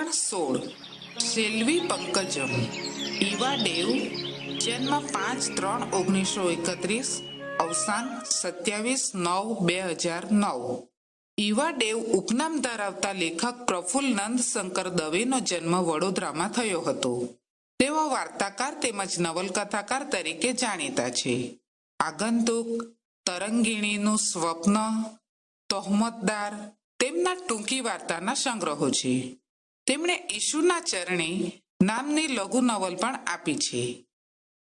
પ્રકરણ 16 સેલ્વી પંકજમ ઈવા ડેવ જન્મ 5/3/1931 અવસાન 27/9/2009 ઈવા ડેવ ઉપનામ ધરાવતા લેખક પ્રફુલ્લ નંદ શંકર દવેનો જન્મ વડોદરામાં થયો હતો. તેઓ વાર્તાકાર તેમજ નવલકથાકાર તરીકે જાણીતા છે. આગંતુક, તરંગીણીનું સ્વપ્ન, તહોમતદાર તેમના ટૂંકી વાર્તાના સંગ્રહો છે. તેમણે ઈશુના ચરણે નામની લઘુ નવલ પણ આપી છે.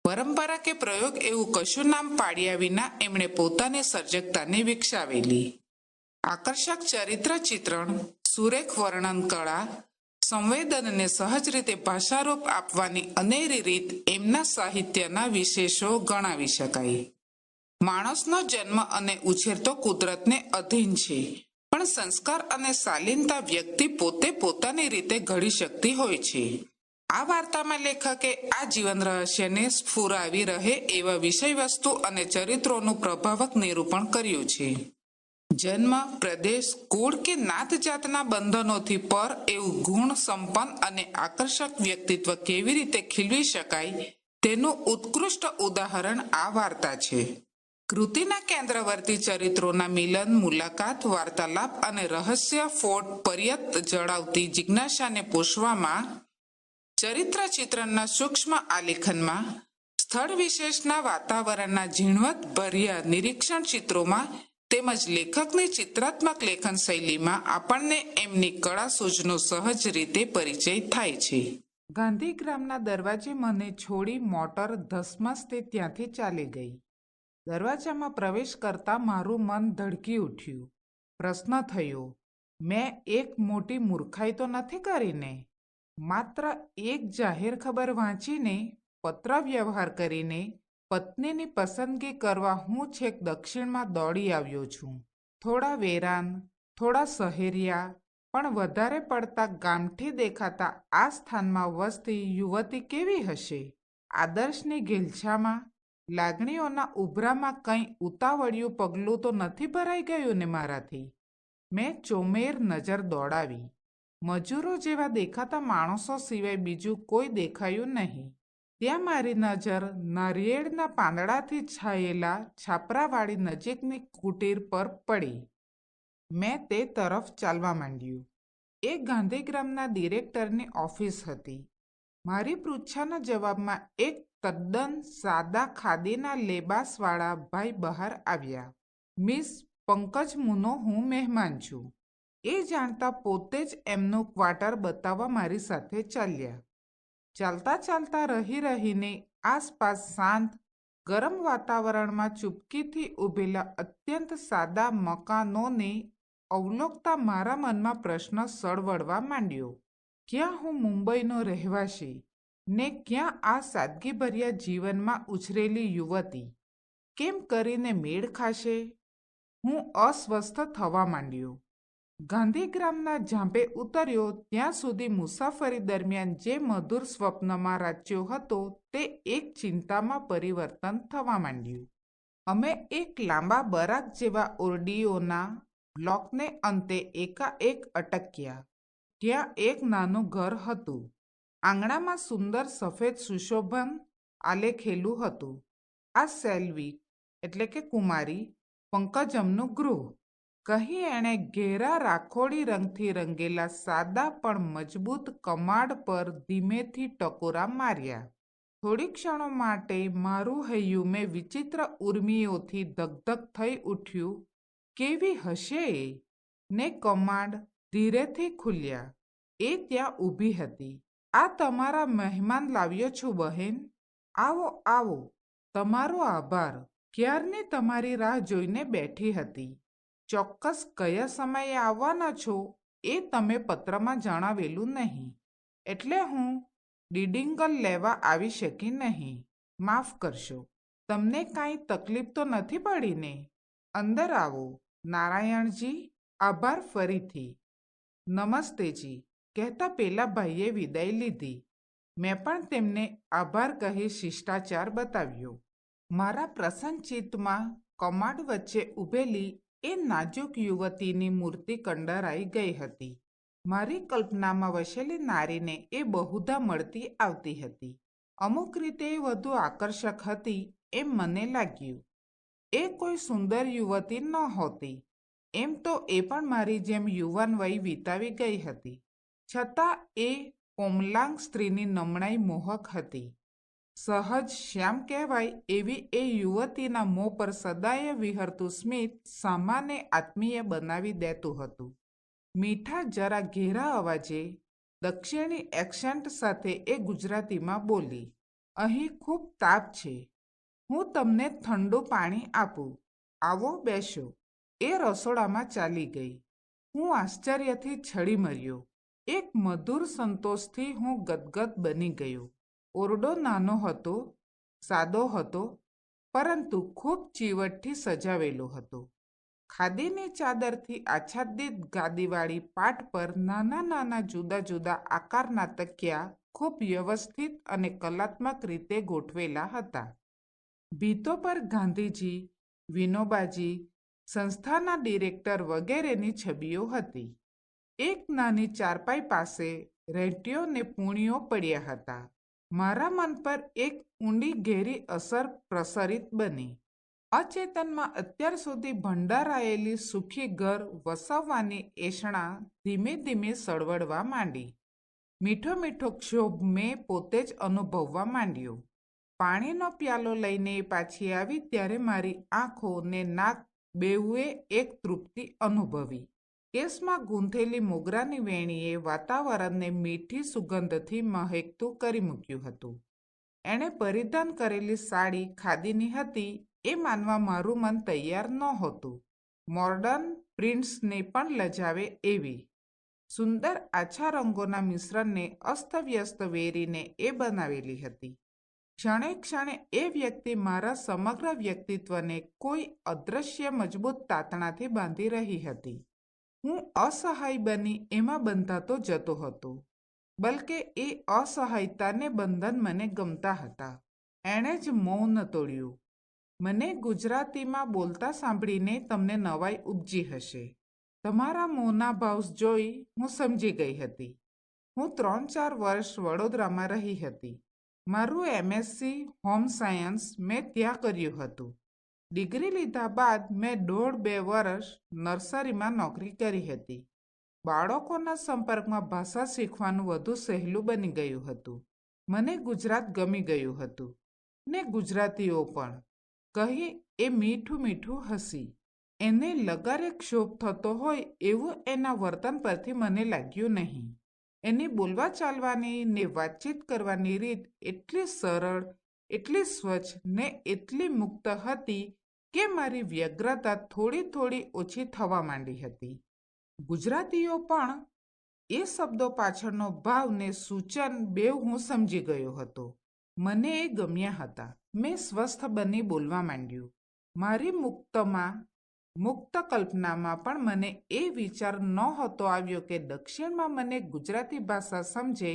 પરંપરા કે પ્રયોગ એવું કશું નામ પાડ્યા વિના એમણે પોતાની સર્જકતાને વિકસાવેલી. આકર્ષક ચરિત્ર ચિત્રણ, સુરેખ વર્ણન કળા, સંવેદનને સહજ રીતે ભાષારૂપ આપવાની અનેરી રીત એમના સાહિત્યના વિશેષો ગણાવી શકાય. માણસનો જન્મ અને ઉછેર તો કુદરતને અધીન છે, પણ સંસ્કાર અને શાલીનતા વ્યક્તિ પોતે પોતાની રીતે ઘડી શકતી હોય છે. આ વાર્તામાં લેખકે આ જીવન રહસ્યને સ્ફુરાવી રહે એવા વિષયવસ્તુ અને ચરિત્રોનું પ્રભાવક નિરૂપણ કર્યું છે. જન્મ, પ્રદેશ, કુળ કે નાત જાતના બંધનોથી પર એવું ગુણ સંપન્ન અને આકર્ષક વ્યક્તિત્વ કેવી રીતે ખીલવી શકાય તેનું ઉત્કૃષ્ટ ઉદાહરણ આ વાર્તા છે. કૃતિના કેન્દ્રવર્તી ચરિત્રોના મિલન, મુલાકાત, વાર્તાલાપ અને રહસ્ય ફોડ પર્યત જણાવતી જિજ્ઞાસાને પોષવામાં, ચરિત્ર ચિત્રણના સૂક્ષ્મ આલેખનમાં, સ્થળ વિશેષના વાતાવરણના ઝીણવટ ભર્યા નિરીક્ષણ ચિત્રોમાં તેમજ લેખકની ચિત્રાત્મક લેખન શૈલીમાં આપણને એમની કળા સૂઝનો સહજ રીતે પરિચય થાય છે. ગાંધીગ્રામના દરવાજે મને છોડી મોટર ધસમસતે ત્યાંથી ચાલી ગઈ. દરવાજામાં પ્રવેશ કરતા મારું મન ધડકી ઉઠ્યું. પ્રશ્ન થયો, મેં એક મોટી મૂર્ખાઈ તો નથી કરીને? માત્ર એક જાહેર ખબર વાંચીને, પત્ર વ્યવહાર કરીને પત્નીની પસંદગી કરવા હું છેક દક્ષિણમાં દોડી આવ્યો છું. થોડા વેરાન, થોડા શહેરિયા, પણ વધારે પડતા ગામઠી દેખાતા આ સ્થાનમાં વસતી યુવતી કેવી હશે? આદર્શની ઘેલછામાં, લાગણીઓના ઉભરામાં કંઈ ઉતાવળિયું પગલું તો નથી ભરાઈ ગયું ને મારાથી? મેં ચોમેર નજર દોડાવી. મજૂરો જેવા દેખાતા માણસો સિવાય બીજું કોઈ દેખાયું નહીં. ત્યાં મારી નજર નારિયેળના પાંદડાથી છાયેલા છાપરાવાળી નજીકની કુટીર પર પડી. મેં તે તરફ ચાલવા માંડ્યું. એ ગાંધીગ્રામના ડિરેક્ટરની ઓફિસ હતી. મારી પૃચ્છાના જવાબમાં એક તદ્દન સાદા ખાદીના લેબાસવાળા ભાઈ બહાર આવ્યા. મિસ પંકજ મુનો હું મહેમાન છું. એ જાણતા પોતે જ એમનું ક્વાર્ટર બતાવવા મારી સાથે ચાલ્યા. ચાલતા ચાલતા રહીને આસપાસ શાંત, ગરમ વાતાવરણમાં ચૂપકીથી ઊભેલા અત્યંત સાદા મકાનોને અવલોકતા મારા મનમાં પ્રશ્ન સળવળવા માંડ્યો. ક્યાં હું મુંબઈનો રહેવાસી ને ક્યાં આ સાદગીભર્યા જીવનમાં ઉછરેલી યુવતી? કેમ કરીને મેળ ખાશે? હું અસ્વસ્થ થવા માંડ્યો. ગાંધીગ્રામના ઝાંપે ઉતર્યો ત્યાં સુધી મુસાફરી દરમિયાન જે મધુર સ્વપ્નમાં રાચ્યો હતો તે એક ચિંતામાં પરિવર્તન થવા માંડ્યું. અમે એક લાંબા બરાક જેવા ઓરડીઓના બ્લોકને અંતે એકાએક અટક્યા. ત્યાં એક નાનું ઘર હતું. આંગણામાં સુંદર સફેદ સુશોભન આલેખેલું હતું. આ સેલ્વી એટલે કે કુમારી પંકજમનું ગૃહ, કહી એણે ઘેરા રાખોડી રંગથી રંગેલા સાદા પણ મજબૂત કમાડ પર ધીમેથી ટકોરા માર્યા. થોડી ક્ષણો માટે મારું હૈયું મેં વિચિત્ર ઉર્મિઓથી ધગધગ થઈ ઉઠ્યું. કેવી હશે એ? ને કમાડ ધીરેથી ખુલ્યા. એ ત્યાં ઊભી હતી. આ તમારા મહેમાન લાવ્યો છું બહેન. આવો આવો. તમારો આભાર. ક્યારની તમારી રાહ જોઈને બેઠી હતી. ચોક્કસ કયા સમયે આવવાના છો એ તમે પત્રમાં જણાવેલું નહીં, એટલે હું ડિડિંગલ લેવા આવી શકી નહીં. માફ કરશો. તમને કાંઈ તકલીફ તો નથી પડી ને? અંદર આવો. નારાયણજી, આભાર ફરીથી. નમસ્તેજી, કહેતા પેલા ભાઈએ વિદાય લીધી. મેં પણ તેમને આભાર કહી શિષ્ટાચાર બતાવ્યો. મારા પ્રસન્ન ચિત્તમાં કમાડ વચ્ચે ઊભેલી એ નાજુક યુવતીની મૂર્તિ કંડરાઈ ગઈ હતી. મારી કલ્પનામાં વસેલી નારીને એ બહુધા મળતી આવતી હતી. અમુક રીતે એ વધુ આકર્ષક હતી એમ મને લાગ્યું. એ કોઈ સુંદર યુવતી નહોતી. એમ તો એ પણ મારી જેમ યુવાન વય વિતાવી ગઈ હતી. છતાં એ કોમલાંગ સ્ત્રીની નમણાઈ મોહક હતી. સહજ શ્યામ કહેવાય એવી એ યુવતીના મોં પર સદાય વિહરતું સ્મિત સામાને આત્મીય બનાવી દેતું હતું. મીઠા જરા ઘેરા અવાજે દક્ષિણી એક્સેન્ટ સાથે એ ગુજરાતીમાં બોલી, અહીં ખૂબ તાપ છે. હું તમને ઠંડુ પાણી આપું. આવો બેસો. એ રસોડામાં ચાલી ગઈ. હું આશ્ચર્યથી છળી મર્યો. એક મધુર સંતોષથી હું ગદગદ બની ગયો. ઓરડો નાનો હતો, સાદો હતો, પરંતુ ખૂબ ચીવટથી સજાવેલો હતો. ખાદીની ચાદરથી આચ્છાદિત ગાદીવાળી પાટ પર નાના નાના જુદા જુદા આકારના તકિયા ખૂબ વ્યવસ્થિત અને કલાત્મક રીતે ગોઠવેલા હતા. ભીતો પર ગાંધીજી, વિનોબાજી, સંસ્થાના ડિરેક્ટર વગેરેની છબીઓ હતી. એક નાની ચારપાઈ પાસે રેંટીઓ ને પૂણીઓ પડ્યા હતા. મારા મન પર એક ઊંડી ઘેરી અસર પ્રસરિત બની. અચેતનમાં અત્યાર સુધી ભંડારાયેલી સુખી ઘર વસાવવાની એષણા ધીમે ધીમે સળવળવા માંડી. મીઠો મીઠો ક્ષોભ મેં પોતે જ અનુભવવા માંડ્યો. પાણીનો પ્યાલો લઈને પાછી આવી ત્યારે મારી આંખો ને નાક બેઉએ એક તૃપ્તિ અનુભવી. કેસમાં ગૂંથેલી મોગરાની વેણીએ વાતાવરણને મીઠી સુગંધથી મહેકતું કરી મૂક્યું હતું. એણે પરિધાન કરેલી સાડી ખાદીની હતી એ માનવા મારું મન તૈયાર નહોતું. મોર્ડન પ્રિન્ટ્સને પણ લજાવે એવી સુંદર આછા રંગોના મિશ્રણને અસ્તવ્યસ્ત વેરીને એ બનાવેલી હતી. ક્ષણે ક્ષણે એ વ્યક્તિ મારા સમગ્ર વ્યક્તિત્વને કોઈ અદૃશ્ય મજબૂત તાતણાથી બાંધી રહી હતી. હું અસહાય બની એમાં બંધાતો જતો હતો. બલકે એ અસહાયતાને બંધન મને ગમતા હતા. એણે જ મૌન તોડ્યું. મને ગુજરાતીમાં બોલતા સાંભળીને તમને નવાઈ ઉપજી હશે. તમારા મૌના ભાવ જોઈ હું સમજી ગઈ હતી. હું 3-4 વર્ષ વડોદરામાં રહી હતી. મારું MSc હોમ સાયન્સ મેં ત્યાં કર્યું હતું. ડિગ્રી લીધા બાદ મેં 1.5-2 વર્ષ નર્સરીમાં નોકરી કરી હતી. બાળકોના સંપર્કમાં ભાષા શીખવાનું વધુ સહેલું બની ગયું હતું. મને ગુજરાત ગમી ગયું હતું ને ગુજરાતીઓ પણ. કહી એ મીઠું મીઠું હસી. એને લગારે ક્ષોભ થતો હોય એવું એના વર્તન પરથી મને લાગ્યું નહીં. એની બોલવા ચાલવાની ને વાતચીત કરવાની રીત એટલી સરળ, એટલી સ્વચ્છ ને એટલી મુક્ત હતી કે મારી વ્યગ્રતા થોડી થોડી ઓછી થવા માંડી હતી. ગુજરાતીઓ પણ એ શબ્દો પાછળનો ભાવ ને સૂચન બેવ હું સમજી ગયો હતો. મને એ ગમ્યા હતા. મેં સ્વસ્થ બની બોલવા માંડ્યું. મારી મુક્ત કલ્પનામાં પણ મને એ વિચાર નહોતો આવ્યો કે દક્ષિણમાં મને ગુજરાતી ભાષા સમજે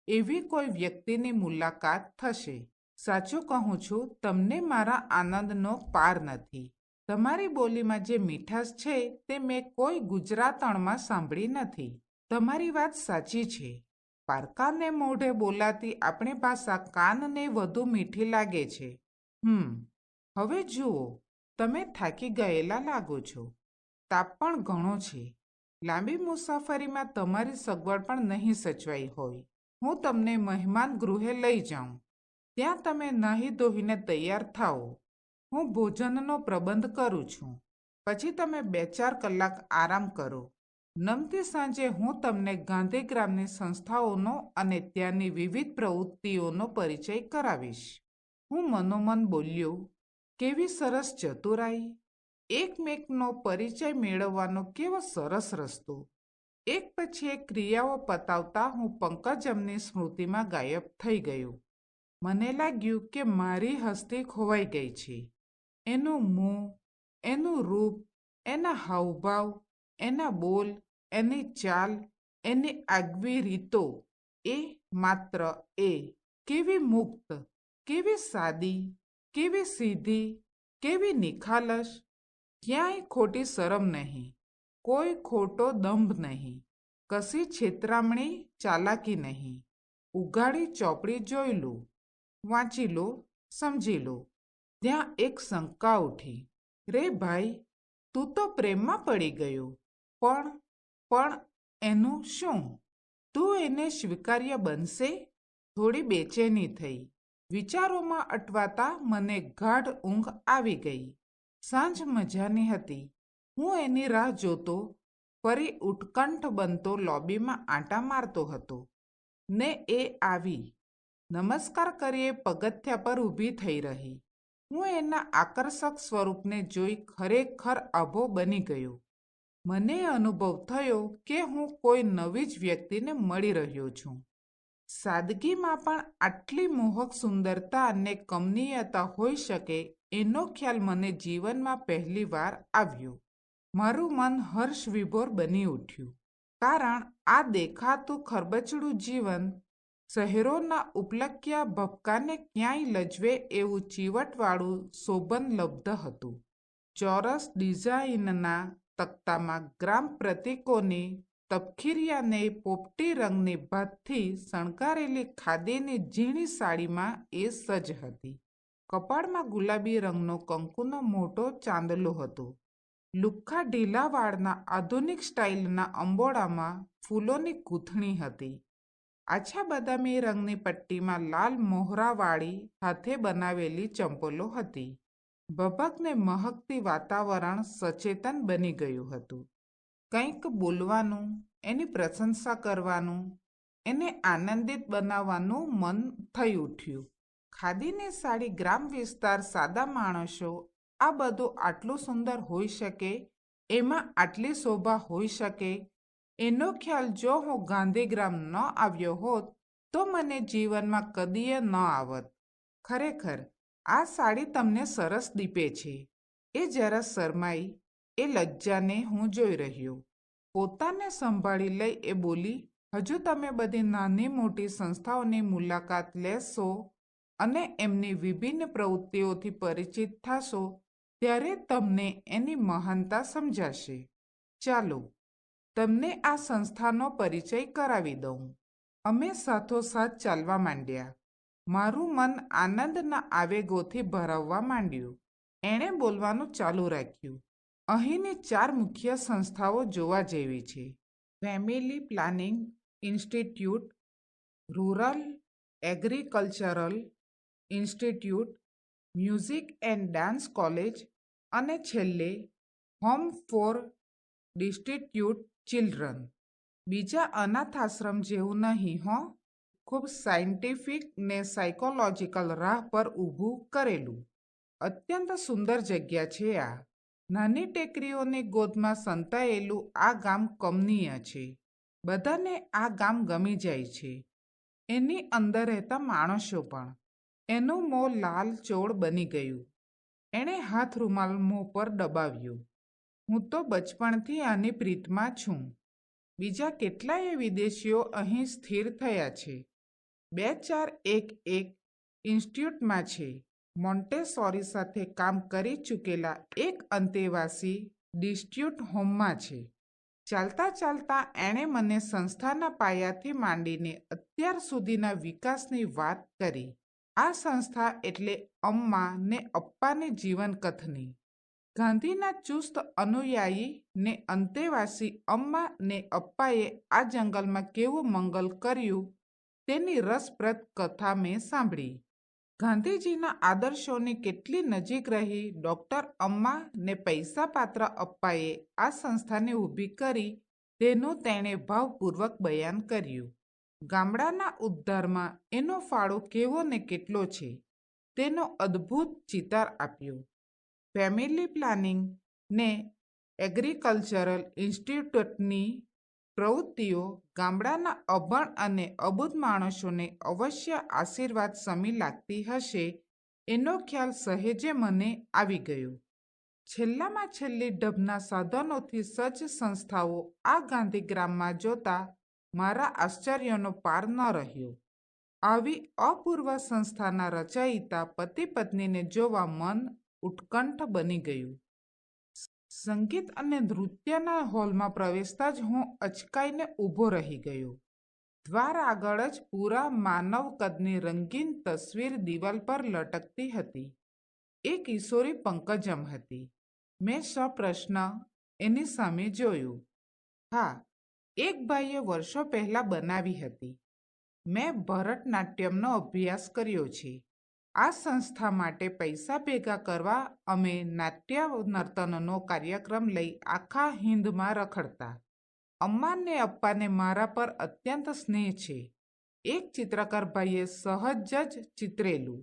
એવી કોઈ વ્યક્તિની મુલાકાત થશે. સાચું કહું છું, તમને મારા આનંદનો પાર નથી. તમારી બોલીમાં જે મીઠાશ છે તે મેં કોઈ ગુજરાતણમાં સાંભળી નથી. તમારી વાત સાચી છે. પારકાને મોઢે બોલાતી આપણી ભાષા કાનને વધુ મીઠી લાગે છે. હવે જુઓ, તમે થાકી ગયેલા લાગો છો. તાપ પણ ઘણો છે. લાંબી મુસાફરીમાં તમારી સગવડ પણ નહીં સચવાઈ હોય. હું તમને મહેમાન ગૃહે લઈ જાઉં. ત્યાં તમે નાહી ધોઈને તૈયાર થાઓ. હું ભોજનનો પ્રબંધ કરું છું. પછી તમે 2-4 કલાક આરામ કરો. નમતી સાંજે હું તમને ગાંધીગ્રામની સંસ્થાઓનો અને ત્યાંની વિવિધ પ્રવૃત્તિઓનો પરિચય કરાવીશ. હું મનોમન બોલ્યો, કેવી સરસ ચતુરાઈ! એકમેકનો પરિચય મેળવવાનો કેવો સરસ રસ્તો! એક પછી એક ક્રિયાઓ પતાવતા હું પંકજમની સ્મૃતિમાં ગાયબ થઈ ગયો. મને લાગ્યું કે મારી હસ્તી ખોવાઈ ગઈ છે. એનું મોં, એનું રૂપ, એના હાવભાવ, એના બોલ, એની ચાલ, એની આગવી રીતો, એ માત્ર એ. કેવી મુક્ત, કેવી સાદી, કેવી સીધી, કેવી નિખાલસ! ક્યાંય ખોટી શરમ નહીં, કોઈ ખોટો દંભ નહીં, કશી છેતરામણી ચાલાકી નહીં. ઉઘાડી ચોપડી જોઈ લો, વાંચી લો, સમજી લો. ત્યાં એક શંકા ઉઠી. રે ભાઈ, તું તો પ્રેમમાં પડી ગયો, પણ એનું શું? તું એને સ્વીકાર્ય બનશે? થોડી બેચેની થઈ. વિચારોમાં અટવાતા મને ગાઢ ઊંઘ આવી ગઈ. સાંજ મજાની હતી. હું એની રાહ જોતો, ફરી ઉત્કંઠ બનતો લોબીમાં આંટા મારતો હતો. ને એ આવી. નમસ્કાર કરીએ પગથિયા પર ઊભી થઈ રહી. હું એના આકર્ષક સ્વરૂપને જોઈ ખરેખર આભો બની ગયો. મને અનુભવ થયો કે હું કોઈ નવી જ વ્યક્તિને મળી રહ્યો છું. સાદગીમાં પણ આટલી મોહક સુંદરતા અને કમનીયતા હોઈ શકે એનો ખ્યાલ મને જીવનમાં પહેલી વાર આવ્યો. મારું મન હર્ષ વિભોર બની ઉઠ્યું. કારણ આ દેખાતું ખરબચડું જીવન શહેરોના ઉપલક્યા ભપકાને ક્યાંય લજવે એવું ચીવટવાળું શોભનલબ્ધ હતું. ચોરસ ડિઝાઇનના તખ્તામાં ગ્રામ પ્રતીકોની તપખીરિયાને પોપટી રંગની ભાતથી શણગારેલી ખાદીની ઝીણી સાડીમાં એ સજ હતી. કપાળમાં ગુલાબી રંગનો કંકુનો મોટો ચાંદલો હતો. લુખ્ખા ઢીલા વાળના આધુનિક સ્ટાઇલના અંબોડામાં ફૂલોની ગૂંથણી હતી. આછા બદામી રંગની પટ્ટીમાં લાલ મોહરાવાળી હાથે બનાવેલી ચંપલો હતી. ભભકને મહકતી વાતાવરણ સચેતન બની ગયું હતું. કંઈક બોલવાનું, એની પ્રશંસા કરવાનું, એને આનંદિત બનાવવાનું મન થઈ ઉઠ્યું. ખાદીની સાડી, ગ્રામ વિસ્તાર, સાદા માણસો, આ બધું આટલું સુંદર હોઈ શકે, એમાં આટલી શોભા હોઈ શકે, એનો ખ્યાલ જો હું ગાંધીગ્રામ ન આવ્યો હોત તો મને જીવનમાં કદીએ ન આવત. ખરેખર આ સાડી તમને સરસ દીપે છે. એ જરા શરમાઈ. એ લજ્જાને હું જોઈ રહ્યો. પોતાને સંભાળી લઈ એ બોલી, હજુ તમે બધી નાની મોટી સંસ્થાઓની મુલાકાત લેશો અને એમની વિભિન્ન પ્રવૃત્તિઓથી પરિચિત થશો ત્યારે તમને એની મહાનતા સમજાશે. ચાલો તમને આ સંસ્થાનો પરિચય કરાવી દઉં. અમે સાથોસાથ ચાલવા માંડ્યા. મારું મન આનંદના આવેગોથી ભરાવવા માંડ્યું. એણે બોલવાનું ચાલુ રાખ્યું. અહીંની 4 મુખ્ય સંસ્થાઓ જોવા જેવી છે: family planning institute, rural agricultural institute, music and dance college અને છેલ્લે હોમ ફોર ડિસ્ટિટ્યૂટ ચિલ્ડ્રન. બીજા અનાથાશ્રમ જેવું નહીં હો, ખૂબ સાયન્ટિફિક ને સાયકોલોજીકલ રાહ પર ઊભું કરેલું. અત્યંત સુંદર જગ્યા છે આ. નાની ટેકરીઓની ગોદમાં સંતાયેલું આ ગામ કમનીય છે. બધાને આ ગામ ગમી જાય છે. એની અંદર રહેતા માણસો પણ. એનું મોં લાલ ચોળ બની ગયું. એણે હાથ રૂમાલ મોં પર દબાવ્યો. હું તો બચપણથી આની પ્રીતમાં છું. બીજા કેટલાય વિદેશીઓ અહીં સ્થિર થયા છે. 2-4 એક ઇન્સ્ટિટ્યૂટમાં છે. મોન્ટેસોરી સાથે કામ કરી ચૂકેલા એક અંતેવાસી ડિસ્ટ્યૂટ હોમમાં છે. ચાલતા ચાલતા એણે મને સંસ્થાના પાયાથી માંડીને અત્યાર સુધીના વિકાસની વાત કરી. આ સંસ્થા એટલે અમ્મા ને અપ્પાની જીવનકથની. ગાંધીના ચુસ્ત અનુયાયી ને અંતેવાસી અમ્મા ને અપ્પાએ આ જંગલમાં કેવું મંગલ કર્યું તેની રસપ્રદ કથા મેં સાંભળી. ગાંધીજીના આદર્શોની કેટલી નજીક રહી ડૉક્ટર અમ્મા ને પૈસાપાત્ર અપ્પાએ આ સંસ્થાને ઊભી કરી તેનું તેણે ભાવપૂર્વક બયાન કર્યું. ગામડાના ઉદ્ધારમાં એનો ફાળો કેવો ને કેટલો છે તેનો અદ્ભુત ચિતાર આપ્યો. ફેમિલી પ્લાનિંગ ને એગ્રીકલ્ચરલ ઇન્સ્ટિટ્યૂટની પ્રવૃત્તિઓ ગામડાના અભણ અને અબૂધ માણસોને અવશ્ય આશીર્વાદ સમી લાગતી હશે એનો ખ્યાલ સહેજે મને આવી ગયો. છેલ્લામાં છેલ્લી ઢબના સાધનોથી સજ્જ સંસ્થાઓ આ ગાંધીગ્રામમાં જોતા મારા આશ્ચર્યનો પાર ન રહ્યો. આવી અપૂર્વ સંસ્થાના રચયિતા પતિ પત્નીને જોવા મન ઉત્કંઠ બની ગયું. સંગીત અને નૃત્યના હોલમાં પ્રવેશતા જ હું અચકાઈને ઊભો રહી ગયો. દ્વાર આગળ જ પૂરા માનવ કદની રંગીન તસવીર દિવાલ પર લટકતી હતી. એ કિશોરી પંકજમ હતી. મેં સપ્રશ્ન એની સામે જોયું. હા, એક ભાઈએ વર્ષો પહેલાં બનાવી હતી. મેં ભરતનાટ્યમનો અભ્યાસ કર્યો છે. આ સંસ્થા માટે પૈસા ભેગા કરવા અમે નાટ્ય નર્તનનો કાર્યક્રમ લઈ આખા હિંદમાં રખડતા. અમ્મા ને અપ્પાને મારા પર અત્યંત સ્નેહ છે. એક ચિત્રકાર ભાઈએ સહજ જ ચિતરેલું.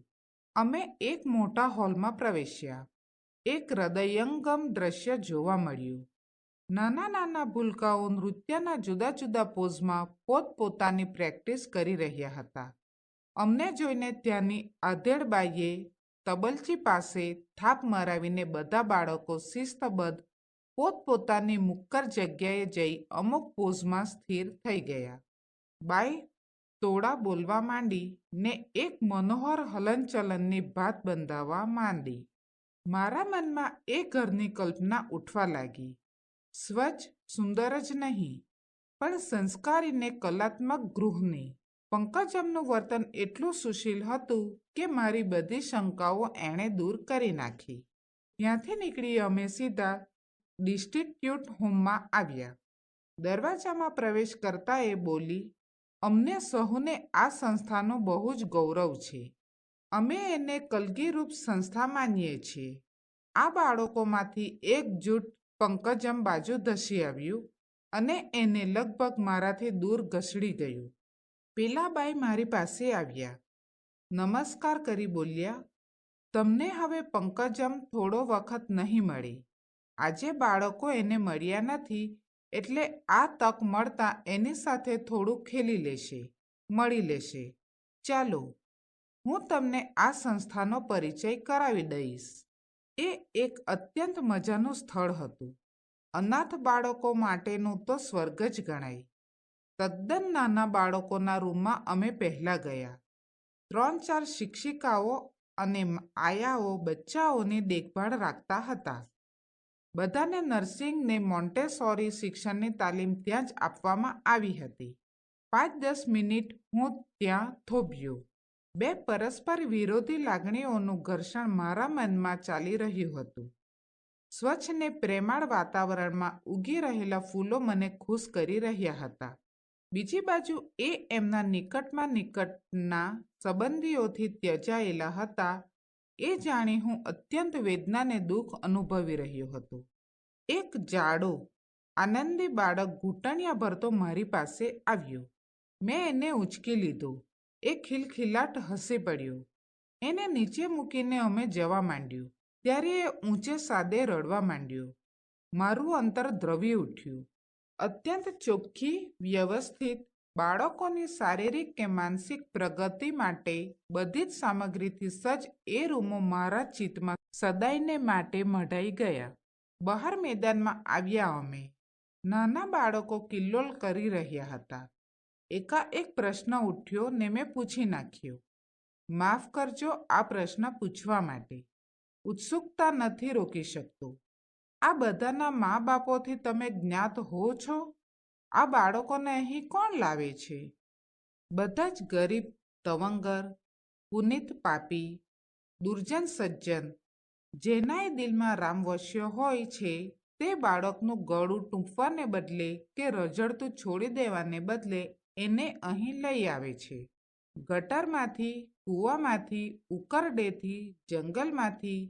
અમે એક મોટા હોલમાં પ્રવેશ્યા. એક હૃદયંગમ દ્રશ્ય જોવા મળ્યું. નાના નાના ભૂલકાઓ નૃત્યના જુદા જુદા પોઝમાં પોતપોતાની પ્રેક્ટિસ કરી રહ્યા હતા. અમને જોઈને ત્યાંની આધેડબાઈએ તબલચી પાસે થાપ મરાવીને બધા બાળકો શિસ્તબદ્ધ પોતપોતાની મુક્કર જગ્યાએ જઈ અમુક પોઝમાં સ્થિર થઈ ગયા. બાઈ તોડા બોલવા માંડી ને એક મનોહર હલનચલનની ભાત બંધાવવા માંડી. મારા મનમાં એ ઘરની કલ્પના ઉઠવા લાગી. સ્વચ્છ સુંદર જ નહીં, પણ સંસ્કારી ને કલાત્મક ગૃહની. પંકજમનું વર્તન એટલું સુશીલ હતું કે મારી બધી શંકાઓ એણે દૂર કરી નાખી. ત્યાંથી નીકળી અમે સીધા ડિસ્ટ્રિક્ટ હોમમાં આવ્યા. દરવાજામાં પ્રવેશ કરતા એ બોલી, અમને સહુને આ સંસ્થાનું બહુ જ ગૌરવ છે. અમે એને કલગીરૂપ સંસ્થા માનીએ છીએ. આ બાળકોમાંથી એક જૂથ પંકજમ બાજુ ધસી આવ્યું અને એને લગભગ મારાથી દૂર ઘસડી ગયું. પેલા બાઈ મારી પાસે આવ્યા. નમસ્કાર કરી બોલ્યા, તમને હવે પંકજમ થોડો વખત નહીં મળે. આજે બાળકો એને મળ્યા નથી એટલે આ તક મળતા એની સાથે થોડું ખેલી લેશે, મળી લેશે. ચાલો, હું તમને આ સંસ્થાનો પરિચય કરાવી દઈશ. એ એક અત્યંત મજાનું સ્થળ હતું. અનાથ બાળકો માટેનું તો સ્વર્ગ જ ગણાય. તદ્દન નાના બાળકોના રૂમમાં અમે પહેલાં ગયા. 3-4 શિક્ષિકાઓ અને આયાઓ બચ્ચાઓની દેખભાળ રાખતા હતા. બધાને નર્સિંગ ને મોન્ટેસોરી શિક્ષણની તાલીમ ત્યાં જ આપવામાં આવી હતી. 5-10 મિનિટ હું ત્યાં થોભ્યો. બે પરસ્પર વિરોધી લાગણીઓનું ઘર્ષણ મારા મનમાં ચાલી રહ્યું હતું. સ્વચ્છ ને પ્રેમાળ વાતાવરણમાં ઉગી રહેલા ફૂલો મને ખુશ કરી રહ્યા હતા. બીજી બાજુ એ એમના નિકટમાં નિકટના સંબંધીઓથી ત્યજાયેલા હતા. એ જાણી હું અત્યંત વેદના ને દુઃખ અનુભવી રહ્યો હતો. એક જાડો આનંદી બાળક ઘૂંટણિયા ભરતો મારી પાસે આવ્યો. મેં એને ઉંચકી લીધો. એ ખિલખિલાટ હસી પડ્યો. એને નીચે મૂકીને અમે જવા માંડ્યું ત્યારે એ ઊંચે સાદે રડવા માંડ્યો. મારું અંતર દ્રવી ઉઠ્યું. અત્યંત ચોખ્ખી, વ્યવસ્થિત, બાળકોની શારીરિક કે માનસિક પ્રગતિ માટે બધી જ સામગ્રીથી સજ્જ એ રૂમો મારા ચિત્તમાં સદાયને માટે મઢાઈ ગયા. બહાર મેદાનમાં આવ્યા અમે. નાના બાળકો કિલ્લોલ કરી રહ્યા હતા. એકાએક પ્રશ્ન ઉઠ્યો ને મેં પૂછી નાખ્યો. માફ કરજો આ પ્રશ્ન પૂછવા માટે. ઉત્સુકતા નથી રોકી શકતો. આ બધાના મા બાપોથી તમે જ્ઞાત હો છો? આ બાળકોને અહીં કોણ લાવે છે? બધા જ ગરીબ, તવંગર, પુનિત પાપી, દુર્જન સજ્જન, જેનાય દિલમાં રામ વસ્યો હોય છે તે બાળકનું ગળું ટૂંપવાને બદલે કે રઝળતું છોડી દેવાને બદલે એને અહીં લઈ આવે છે. ગટરમાંથી, કૂવામાંથી, ઉકરડેથી, જંગલમાંથી,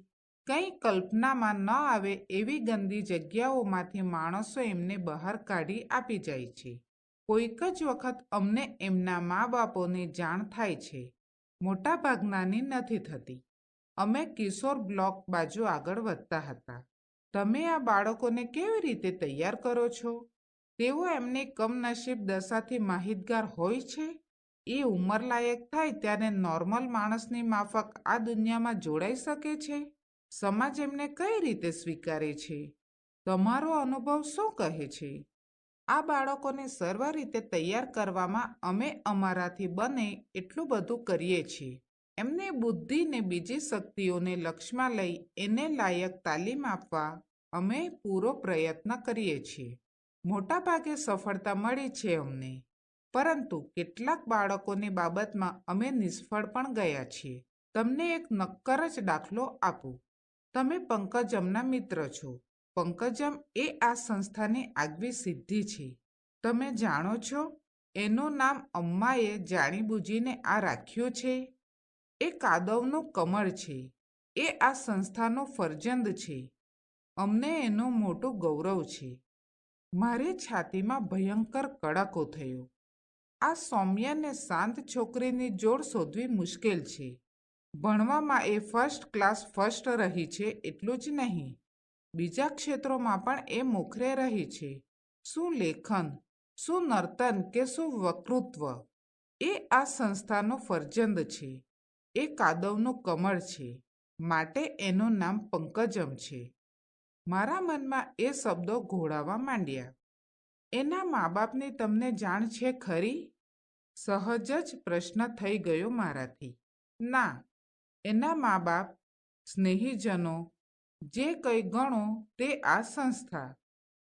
કંઈ કલ્પનામાં ન આવે એવી ગંદી જગ્યાઓમાંથી માણસો એમને બહાર કાઢી આપી જાય છે. કોઈક જ વખત અમને એમના મા બાપોની જાણ થાય છે. મોટાભાગનાની નથી થતી. અમે કિશોર બ્લોક બાજુ આગળ વધતા હતા. તમે આ બાળકોને કેવી રીતે તૈયાર કરો છો? તેઓ એમની કમનસીબ દશાથી માહિતગાર હોય છે? એ ઉંમરલાયક થાય ત્યારે નોર્મલ માણસની માફક આ દુનિયામાં જોડાઈ શકે છે? સમાજ એમને કઈ રીતે સ્વીકારે છે? તમારો અનુભવ શું કહે છે? આ બાળકોને સર્વ રીતે તૈયાર કરવામાં અમે અમારાથી બને એટલું બધું કરીએ છીએ. એમને બુદ્ધિ ને બીજી શક્તિઓને લક્ષમાં લઈ એને લાયક તાલીમ આપવા અમે પૂરો પ્રયત્ન કરીએ છીએ. મોટાભાગે સફળતા મળી છે અમને, પરંતુ કેટલાક બાળકોની બાબતમાં અમે નિષ્ફળ પણ ગયા છીએ. તમને એક નક્કર જ દાખલો આપું. તમે પંકજમના મિત્ર છો. પંકજમ એ આ સંસ્થાની આગવી સિદ્ધિ છે. તમે જાણો છો, એનું નામ અમ્માએ જાણીબૂજીને આ રાખ્યું છે. એ કાદવનું કમળ છે. એ આ સંસ્થાનો ફરજંદ છે. અમને એનું મોટું ગૌરવ છે. મારી છાતીમાં ભયંકર કડાકો થયો. આ સૌમ્ય ને શાંત છોકરીની જોડ શોધવી મુશ્કેલ છે. ભણવામાં એ ફર્સ્ટ ક્લાસ ફર્સ્ટ રહી છે એટલું જ નહીં, બીજા ક્ષેત્રોમાં પણ એ મોખરે રહી છે. શું લેખન, શું નર્તન કે શું વક્તૃત્વ, એ આ સંસ્થાનો ફરજંદ છે. એ કાદવનું કમળ છે, માટે એનું નામ પંકજમ છે. મારા મનમાં એ શબ્દો ઘોળાવા માંડ્યા. એના મા બાપની તમને જાણ છે ખરી? સહજ જ પ્રશ્ન થઈ ગયો મારાથી. ના, એના મા બાપ, સ્નેહીજનો, જે કંઈ ગણો તે આ સંસ્થા,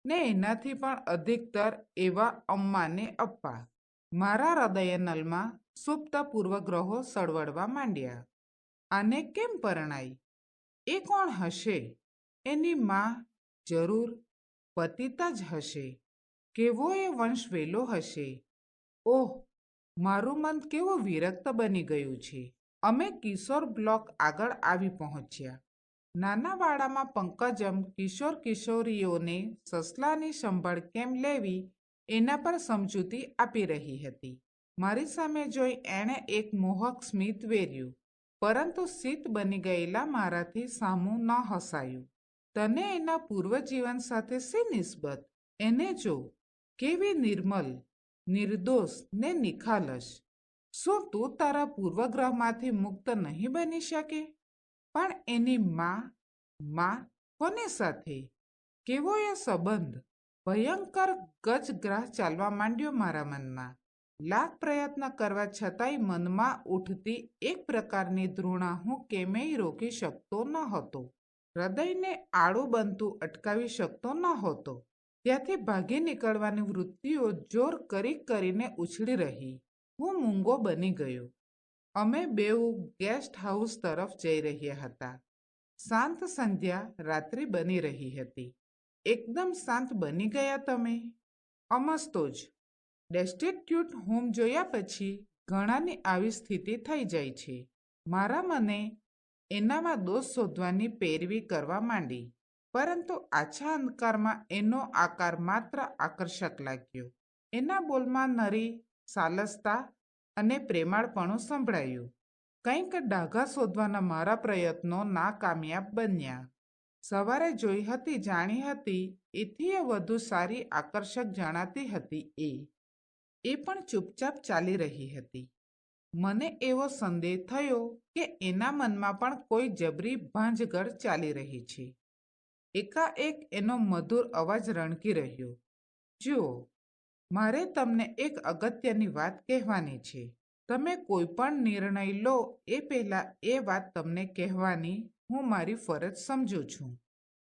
ને એનાથી પણ અધિકતર એવા અમ્માને અપ્પા. મારા હૃદયનલમાં સુપ્ત પૂર્વગ્રહો સળવળવા માંડ્યા. આને કેમ પરણાઈ? એ કોણ હશે? એની માં જરૂર પતિતા જ હશે. કેવો એ વંશ વેલો હશે. ઓહ, મારું મન કેવું વિરક્ત બની ગયું છે. અમે કિશોર બ્લોક આગળ આવી પહોંચ્યા. નાના વાડામાં પંકજમ કિશોર કિશોરીઓને સસલાની સંભાળ કેમ લેવી એના પર સમજૂતી આપી રહી હતી. મારી સામે જોઈ એણે એક મોહક સ્મિત વેર્યું, પરંતુ શીત બની ગયેલા મારાથી સામું ન હસાયું. તને એના પૂર્વજીવન સાથે શી નિસ્બત? એને જો, કેવી નિર્મલ, નિર્દોષ ને નિખાલસ. શું તું તારા પૂર્વગ્રહમાંથી મુક્ત નહીં બની શકે? પણ એની માં કોની સાથે? કેવો એ સંબંધ? ભયંકર ગજગ્રાહ ચાલવા માંડ્યો મારા મનમાં. લાખ પ્રયત્ન કરવા છતાંય મનમાં ઉઠતી એક પ્રકારની ધૃણા હું કેમેય રોકી શકતો ન હતો. હૃદયને આડું બનતું અટકાવી શકતો ન હતો. ત્યાંથી ભાગી નીકળવાની વૃત્તિઓ જોર કરીને ઉછળી રહી. હું મૂંગો બની ગયો. અમે બેઉ ગેસ્ટ હાઉસ તરફ જઈ રહ્યા હતા. શાંત સંધ્યા રાત્રિ બની રહી હતી. એકદમ શાંત બની ગયા તમે? અમસ્તો જ. ડેસ્ટિટ્યૂટ હોમ જોયા પછી ઘણાની આવી સ્થિતિ થઈ જાય છે. મારા મને એનામાં દોષ શોધવાની પેરવી કરવા માંડી, પરંતુ આછા અંધકારમાં એનો આકાર માત્ર આકર્ષક લાગ્યો. એના બોલમાં નરી સાલસતા અને પ્રેમાળપણું સંભળાયું. કંઈક ડાઘા શોધવાના મારા પ્રયત્નો નાકામયાબ બન્યા. સવારે જોઈ હતી, જાણી હતી, એથી એ વધુ સારી આકર્ષક જણાતી હતી. એ પણ ચૂપચાપ ચાલી રહી હતી. મને એવો સંદેહ થયો કે એના મનમાં પણ કોઈ જબરી ભાંજગડ ચાલી રહી છે. એકાએક એનો મધુર અવાજ રણકી રહ્યો. જુઓ, મારે તમને એક અગત્યની વાત કહેવાની છે. તમે કોઈ પણ નિર્ણય લો એ પહેલાં એ વાત તમને કહેવાની હું મારી ફરજ સમજું છું.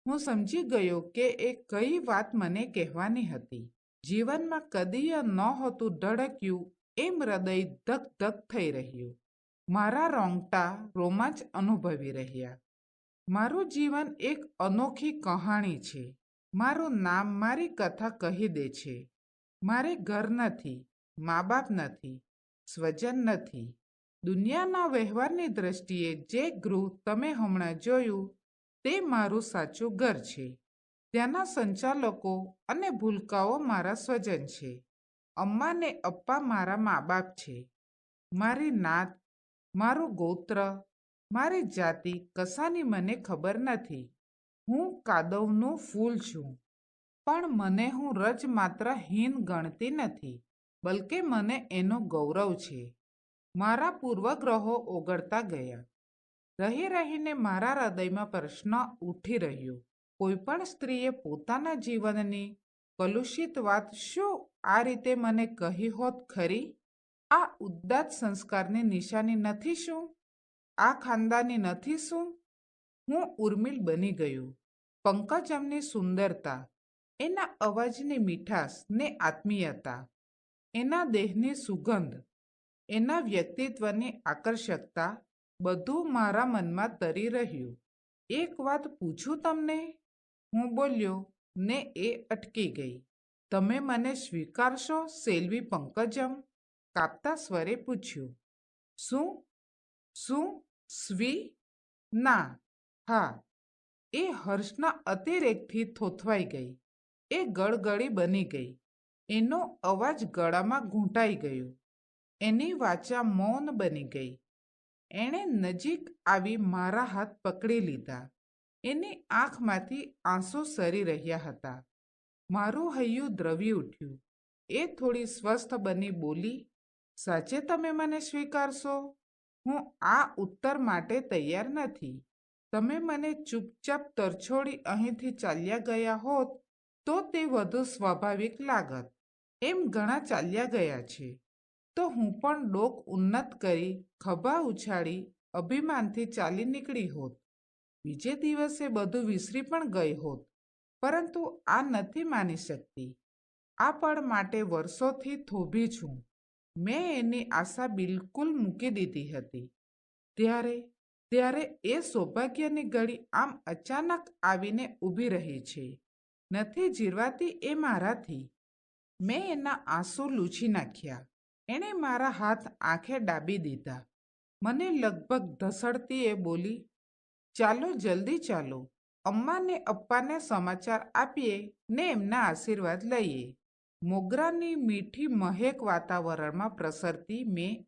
હું સમજી ગયો કે એ કઈ વાત મને કહેવાની હતી. જીવનમાં કદીય નહોતું ધડક્યું એમ હૃદય ધક ધક થઈ રહ્યું. મારા રોંગટા રોમાંચ અનુભવી રહ્યા. મારું જીવન એક અનોખી કહાણી છે. મારું નામ મારી કથા કહી દે છે. મારે ઘર નથી, મા બાપ નથી, સ્વજન નથી. દુનિયાના વ્યવહારની દ્રષ્ટિએ જે ગૃહ તમે હમણાં જોયું તે મારું સાચું ઘર છે. ત્યાંના સંચાલકો અને ભૂલકાઓ મારા સ્વજન છે. અમ્મા ને અપ્પા મારા મા બાપ છે. મારી નાત, મારું ગોત્ર, મારી જાતિ કશાની મને ખબર નથી. હું કાદવનું ફૂલ છું, પણ મને હું રજ માત્ર હીન ગણતી નથી, બલકે મને એનો ગૌરવ છે. મારા પૂર્વગ્રહો ઓગળતા ગયા. રહી રહીને મારા હૃદયમાં પ્રશ્ન ઉઠી રહ્યો. કોઈ પણ સ્ત્રીએ પોતાના જીવનની કલુષિત વાત શું આ રીતે મને કહી હોત ખરી? આ ઉદ્દાત સંસ્કારની નિશાની નથી શું? આ ખાનદાની નથી શું? હું ઉર્મિલ બની ગયો. પંકજમની સુંદરતા, એના અવાજની મીઠાશ ને આત્મીયતા, એના દેહની સુગંધ, એના વ્યક્તિત્વની આકર્ષકતા બધું મારા મનમાં તરી રહ્યું. એક વાત પૂછું તમને? હું બોલ્યો ને એ અટકી ગઈ. તમે મને સ્વીકારશો, સેલ્વી પંકજમ? કાપતા સ્વરે પૂછ્યું. શું? શું? સ્વી? ના. હા. એ હર્ષના અતિરેકથી થોથવાઈ ગઈ. એ ગળગળી બની ગઈ. એનો અવાજ ગળામાં ઘૂંટાઈ ગયો. એની વાચા મૌન બની ગઈ. એણે નજીક આવી મારા હાથ પકડી લીધા. એની આંખમાંથી આંસુ સરી રહ્યા હતા. મારું હૈયું દ્રવી ઉઠ્યું. એ થોડી સ્વસ્થ બની બોલી, સાચે તમે મને સ્વીકારશો? હું આ ઉત્તર માટે તૈયાર નથી. તમે મને ચૂપચાપ તરછોડી અહીંથી ચાલ્યા ગયા હોત તો તે વધુ સ્વાભાવિક લાગત. એમ ઘણા ચાલ્યા ગયા છે. તો હું પણ ડોક ઉન્નત કરી, ખભા ઉછાળી, અભિમાનથી ચાલી નીકળી હોત. બીજે દિવસે બધું વિસરી પણ ગઈ હોત. પરંતુ આ નથી માની શકતી. આ પળ માટે વર્ષોથી થોભી છું. મેં એની આશા બિલકુલ મૂકી દીધી હતી. ત્યારે એ સૌભાગ્યની ઘડી આમ અચાનક આવીને ઊભી રહી છે. નથી જીરવાતી એ મારાથી. મેં એના આંસુ લૂછી નાખ્યા. એણે મારા હાથ આંખે ડાબી દીધા. મને લગભગ ધસડતી એ બોલી, ચાલો, જલ્દી ચાલો. અમ્મા ને અપ્પાને સમાચાર આપીએ ને એમના આશીર્વાદ લઈએ. મોગરાની મીઠી મહેક વાતાવરણમાં પ્રસરતી મેં